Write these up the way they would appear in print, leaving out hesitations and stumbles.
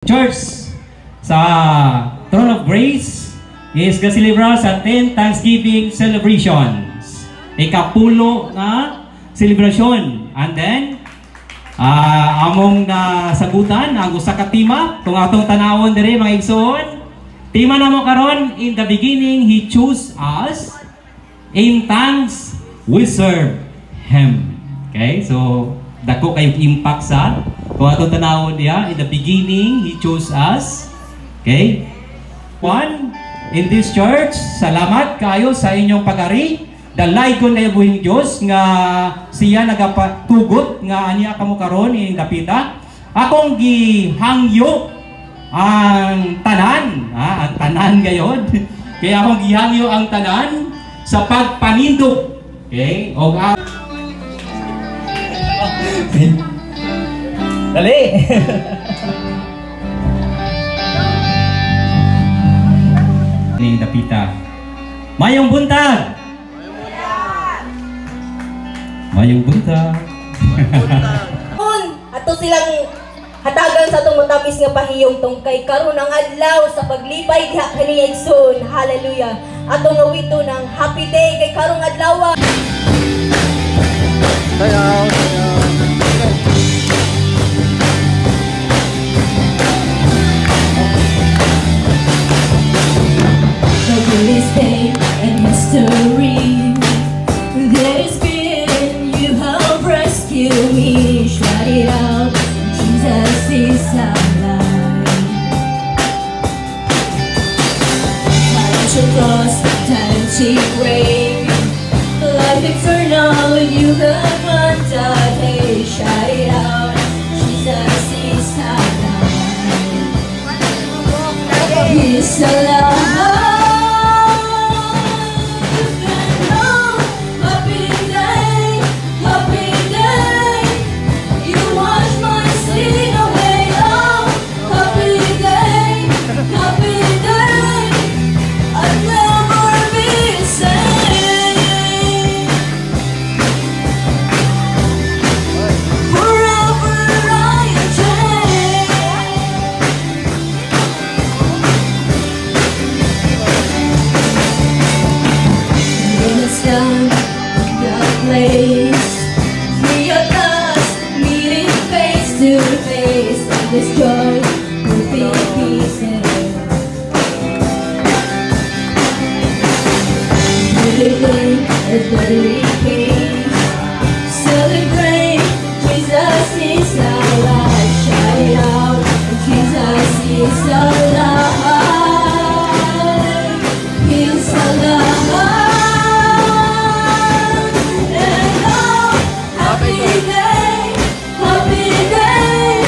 Church sa Throne of Grace is gasilibra sa 10 Thanksgiving celebrations. Ikapulo na celebration. And then among sagutan ang usa ka tema kung atong tanawon diri mga igsoon. Tema namo karon, in the beginning He chose us, in thanks we serve Him. Okay, so dako kayong impact sa kung atong tanawon diya, in the beginning He chose us. Okay, one, in this church, salamat kayo sa inyong pag-ari. Dalaygon kayo buhing Diyos nga siya nagapatugot nga aniya kamo karon ining dapita. Akong gihangyo ang tanan, ang tanan gayod. Kaya akong gihangyo ang tanan sa pagpanindog. Okay? O dali! Ining dapita. Mayong buntag! Mayong buntag! Ato silang hatagan sa itong matapis nga pahiyong tong kay karon ang adlaw sa paglipay diha kaniya igsoon. Hallelujah! Atong ngawito ng happy day kay karong adlaw. Sayaw! This day in history, there's been, you have rescued me. Shout it out, Jesus is alive. Time to cross, time to break, life eternal, you have undone. Hey, shout it out, Jesus is alive. He's alive. This joy will be peace and living a daily peace. Celebrate, Jesus is alive. Shout it out, Jesus is alive. He's alive. And oh, happy day, happy day.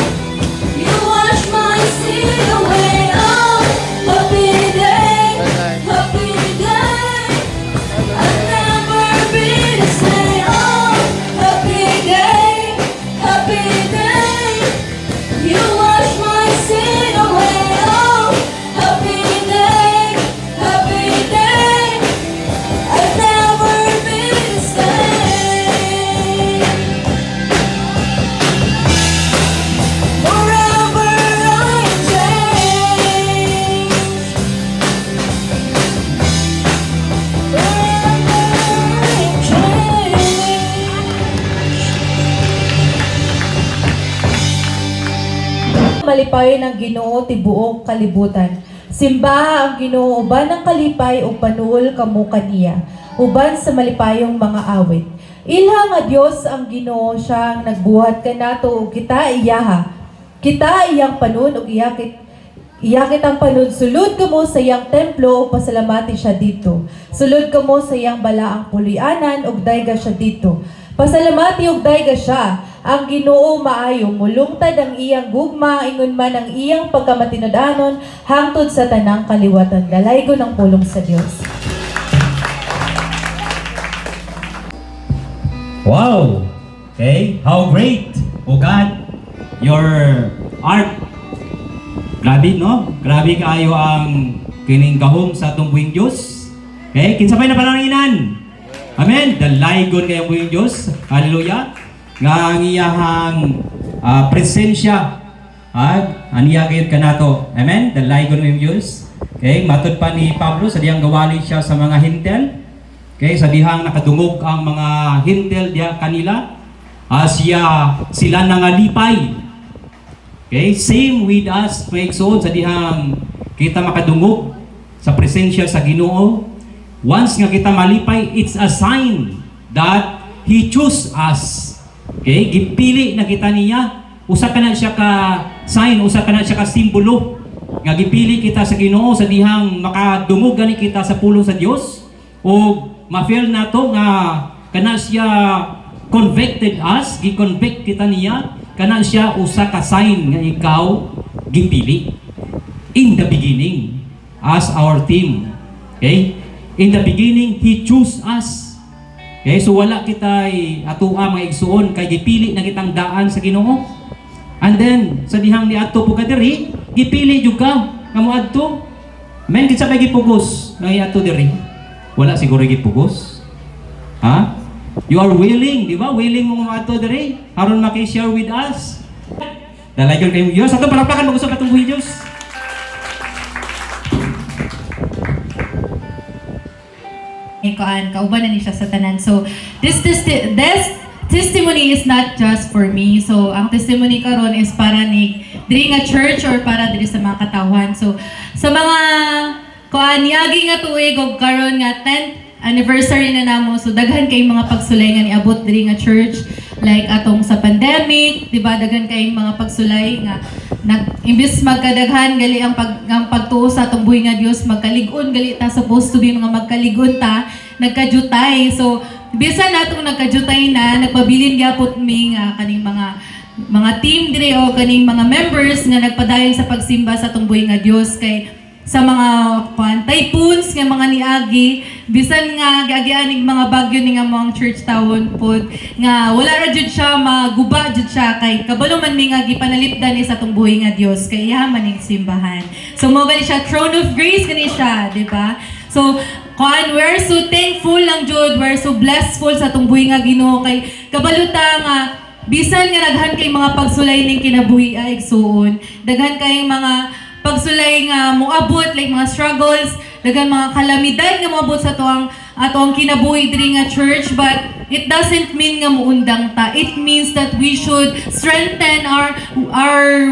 Malipayon ang Ginoo tibuok kalibutan. Simba ang Ginoo uban ng kalipay ug panuol kamo kaniya. Uban sa malipayong mga awit. Ilha nga Dios ang Ginoo, siya ang nagbuhat kanato ug kita iyaha. Kita iyang panon ug iyakit ang panon. Sulod kamo sa iyang templo ug pasalamati siya dito. Sulod kamo sa iyang balaang pulianan ug dayga siya dito. Pasalamati ug dayga siya. Ang Ginoo maayo, mulungtad ang iyang gugma, ingon man ang iyang pagkamatinud-anon, hangtod sa tanang kaliwatan. Dalaygo ng pulong sa Dios. Wow! Okay, how great, oh God, your art. Grabe, no? Grabe kaayo ang kining gahom sa atong buhing Diyos. Okay, kinsapay na palanginan. Amen. Dalaygon kayong buhing Diyos. Hallelujah. Nga ang iyahang presensya aniya gayud kanato. Amen. Dalaygon ng Diyos. Okay, matud pa ni Pablo sa dihang gawali siya sa mga hintel. Okay, sa dihang nakadungog ang mga hintel diha kanila. Sila nangalipay. Okay, same with us, maigsoon, sa dihang kita makadungog sa presensya sa Ginoo. Once nga kita malipay, it's a sign that He choose us. Okay, gipili na kita niya. Usa ka na siya ka sign, usa ka na siya ka simbolo nga gipili kita sa Ginoo sa dihang makadungog gani kita sa pulong sa Dios, o ma-feel nato nga kana siya convicted us, gi-convict kita niya, kana siya usa ka sign nga ikaw gipili. In the beginning, as our team. Okay? In the beginning, He choose us. Okay? So wala kita'y atua mga igsuon kay gipili na kitang daan sa Ginoo. And then, sa dihang ni adto po kadiri, gipili jud ka nga moadto. Men kinsa kay gipugos nga adto diri? Wala siguro gipugos. Ha? You are willing, di ba? Willing mo moadto diri aron maki-share with us. Dalaygon kay Dios. Ato palakpakan mo usab atong buhi Dios. Kauban na ni siya sa tanan. So, this testimony is not just for me. So, ang testimony karon is para ni diri nga church or para diri sa mga katawhan. So, sa mga yagi nga tuig og karon nga 10th anniversary na namo. So, daghan kay mga pagsulay nga niabot diri nga church. Like atong sa pandemic, di ba, daghan kay mga pagsulay nga imbis magkadaghan gali ang pagtuo sa atong buhi nga Dios, magkaligon gali ta, supposed to be mga magkaligon ta, nagkajutay. So bisan natong nagkajutay na, nagpabilin gyapon mi nga kaning mga team dire o kaning mga members nga nagpadayon sa pagsimba sa atong buhi nga Dios, kay sa mga typhoons nga mga niagi, bisan nga gagianig mga bagyo ni nga mga church town pod nga wala ra jud siya maguba jud siya, kay kabalo man mi nga gipanalipdan ni sa atong buhi nga Dios, kay iya man ning simbahan. So mao gani siya throne of grace gani siya, di ba? So we're so thankful lang jud, we're so blessful sa atong buhi nga Ginoo, kay kabalo ta nga bisan nga daghan kay mga pagsulay ning kinabuhi ay igsuon, daghan kay mga pagsulay nga moabot, like mga struggles, dagan mga kalamidad nga moabot sa atong kinabuhi diri nga church, but it doesn't mean nga muundang ta. It means that we should strengthen our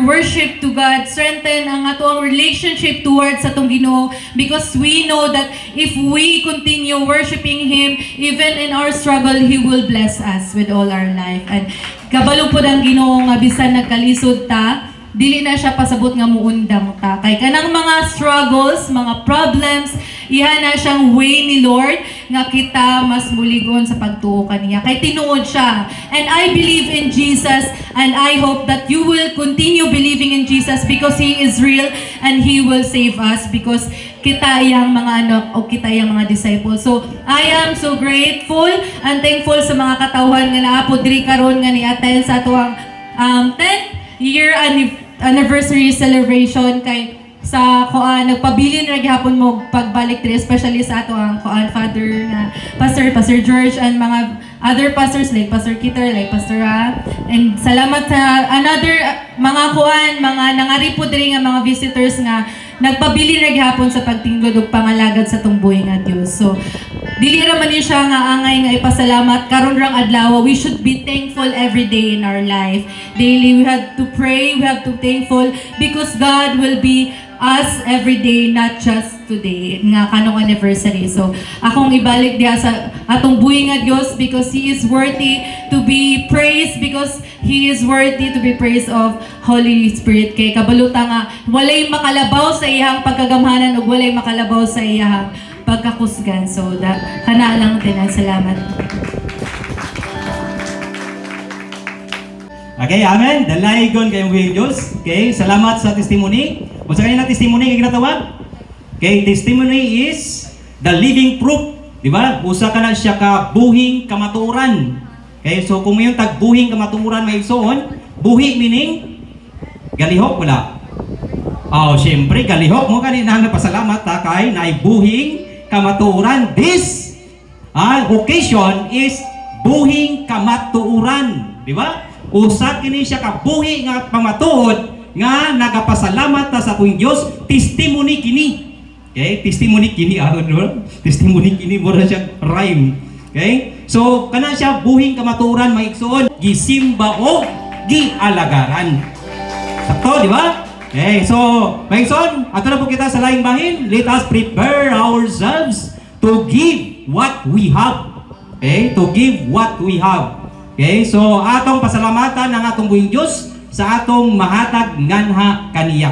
worship to God, strengthen ang atong relationship towards atong Ginoo, because we know that if we continue worshiping Him, even in our struggle, He will bless us with all our life. And kabalo pod ang Ginoo nga bisan nagkalisod ta, dili na siya pasabot nga muundang ta. Kay kanang mga struggles, mga problems, iha na siyang way ni Lord nga kita mas muligon sa pagtuo kaniya. Kay tinuod siya. And I believe in Jesus, and I hope that you will continue believing in Jesus, because He is real and He will save us, because kita iyang mga anak o kita iyang mga disciples. So I am so grateful and thankful sa mga katawhan nga naapod diri karon nga ni-attend sa atuang 10th year anniversary celebration, kay sa nagpabilin ra gyapon mo pagbalik diri, especially sa ato ang father nga Pastor George, and mga other pastors like Pastor Kitter, like Pastor and salamat sa another mga mga nangaripod diri nga mga visitors nga nagpabilin ra gyapon sa pagtinglod ug pangalagad sa tong buhi nga Dios. So dili ra man ni siya nga angay nga ipasalamat karon rang adlaw. We should be thankful every day in our life. Daily we have to pray, we have to thankful, because God will be us every day, not just today nga kanong anniversary. So akong ibalik diha sa atong buhi nga Dios, because He is worthy to be praised, because He is worthy to be praised of Holy Spirit. Kay kabaluta nga walay makalabaw sa iyang pagkagamhanan ug walay makalabaw sa iyang pagkakusgan. So kana lang din, salamat. Okay, amen. Dalaygon kayong buhi Dios. Okay, salamat sa testimony. Kung sa kanina testimony nga ginatawag, okay, testimony is the living proof, di ba? Usa ka na siya ka buhing kamatuoran. Okay, so kung mayong tagbuhing kamatuoran may igsoon, buhi meaning galihok wala. Oh, syempre galihok mo kanina nagpasalamat ta kay naay buhing kamatuoran. This occasion is buhing kamatuoran, di ba? Usa kini siya ka buhi nga pamatuod nga nagapasalamat ta sa akong Dios, testimony kini. Okay? Testimony kini testimony kini mura siya rhyme. Okay? So kana siya buhing kamaturan maigsoon, gisimba o gialagaran. Sakto, di ba? Okay, so maigsoon, ato na po kita sa laing bahin. Let us prepare ourselves to give what we have. Okay? To give what we have. Okay? So atong pasalamatan ang atong buhing Dios sa atong mahatag nganha kaniya.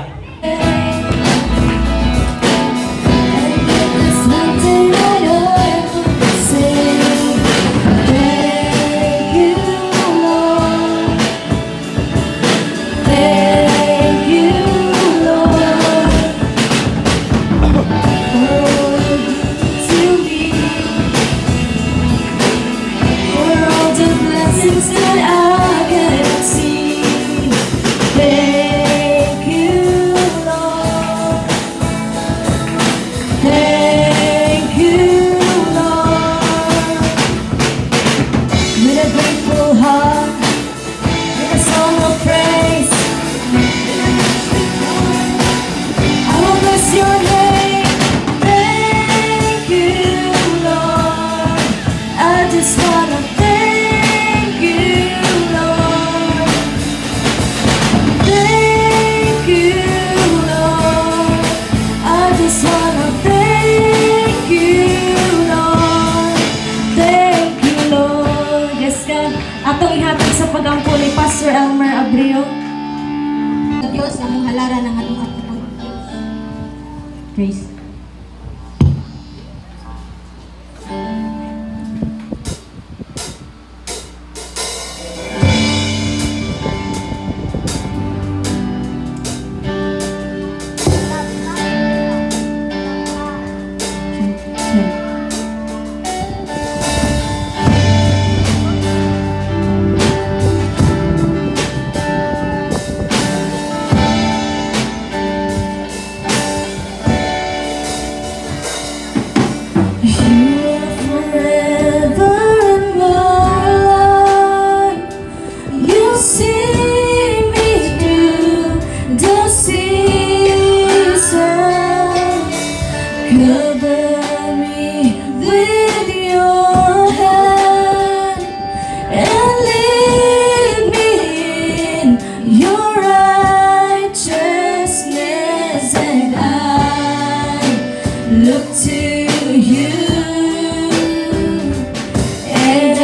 Atong ihatag sa pag-angko ni Pastor Elmer Abreu. Diyos ang halaran ng atong atong Grace. And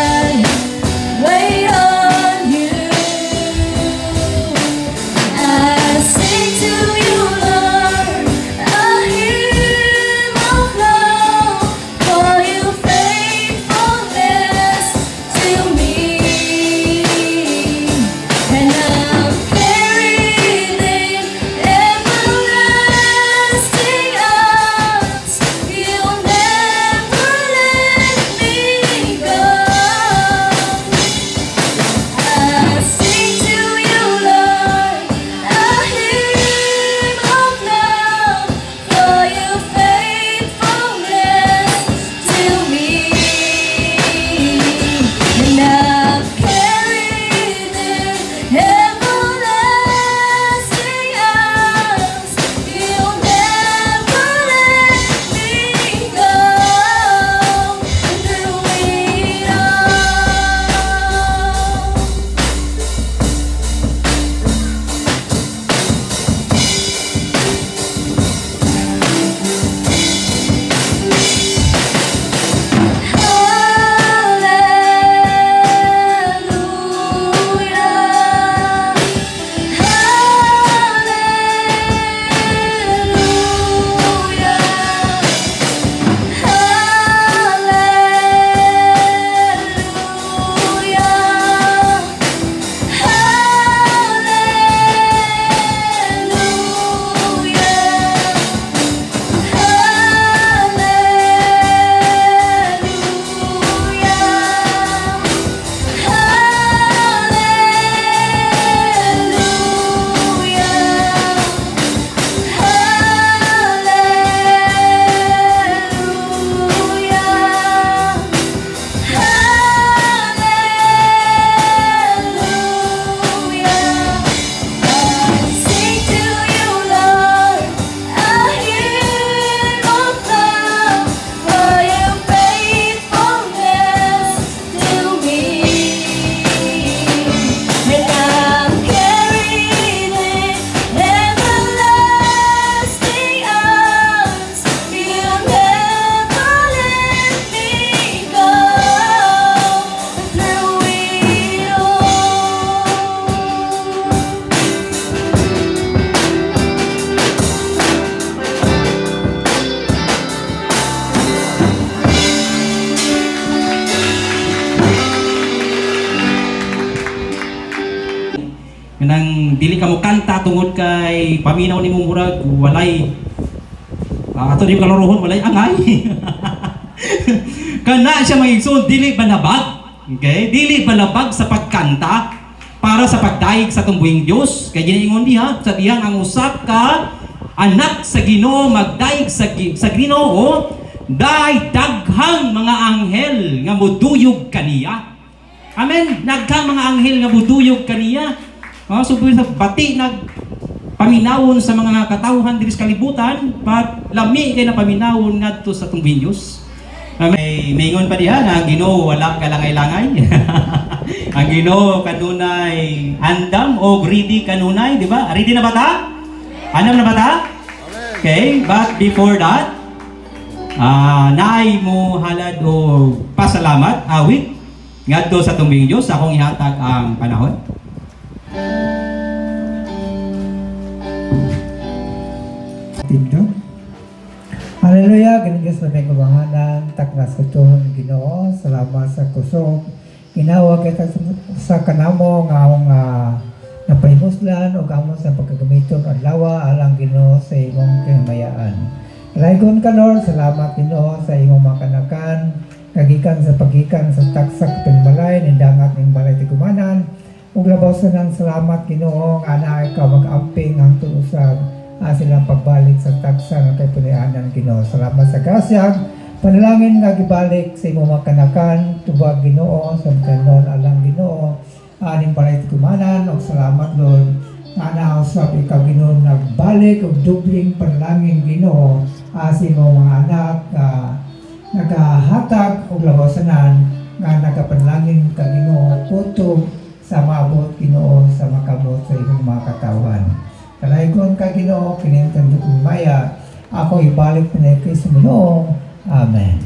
I wait on you. nang dili ka mo kanta tungod kay paminaw nimo murag walay ato di kalaruhon walay angay. Kana siya maigsoon dili banabag. Okay? Dili balabag sa pagkanta para sa pagdaig sa tumbuing Dios. Kay ginaingon diha sa diyang ang usap ka anak sa Ginoo magdaig sa Ginoo day daghang mga anghel nga moduyog kaniya. Amen. Daghang mga anghel nga moduyog kaniya. So sa bati nag paminawon sa mga katawhan diri sa kalibutan, but lami kay na paminawon ngadto sa tumbuing Dios. May ingon pa diha na ang Ginoo wala kalangay-langay. Ang Ginoo kanunay andam o ready kanunay, di ba? Ready na ba ta? Andam na ba ta? Okay, but before that, naay mo halad o pasalamat, awit ngadto sa tumbuing Dios akong ihatag ang panahon. Tindog. Hallelujah, ganigis na may kabanganan, taknas ko tuhon Ginoo, salamat sa kusog. Ginawa kita sa kanamo nga akong napahimuslan o kamon sa pagkagamiton at lawa alang Ginoo sa imong kahimayaan. Laygon ka Lord, salamat Ginoo sa imong makanakan, kagikan sa pagikan sa taksak pinmalay, nindangat ng balay ti kumanan, ug labaw sa nang salamat Ginoo nga ana ikaw mag-amping ang tuusag silang pagbalik sa taksa ng kay punianan Ginoo. Salamat sa grasya. Panalangin nga gibalik sa imong makanakan tubag Ginoo sa kanon alang Ginoo aning balay kumanan og salamat Lord nga nausab ikaw Ginoo nagbalik og dubling panalangin Ginoo sa imong mga anak nagahatag og labasanan nga nagapanalangin ka Ginoo kutob sa maabot Ginoo sa makabot sa imong mga katawan. Kalaygon ka Ginoo, kinintandog maya, ako ibalik na kay sa Ginoo. Amen.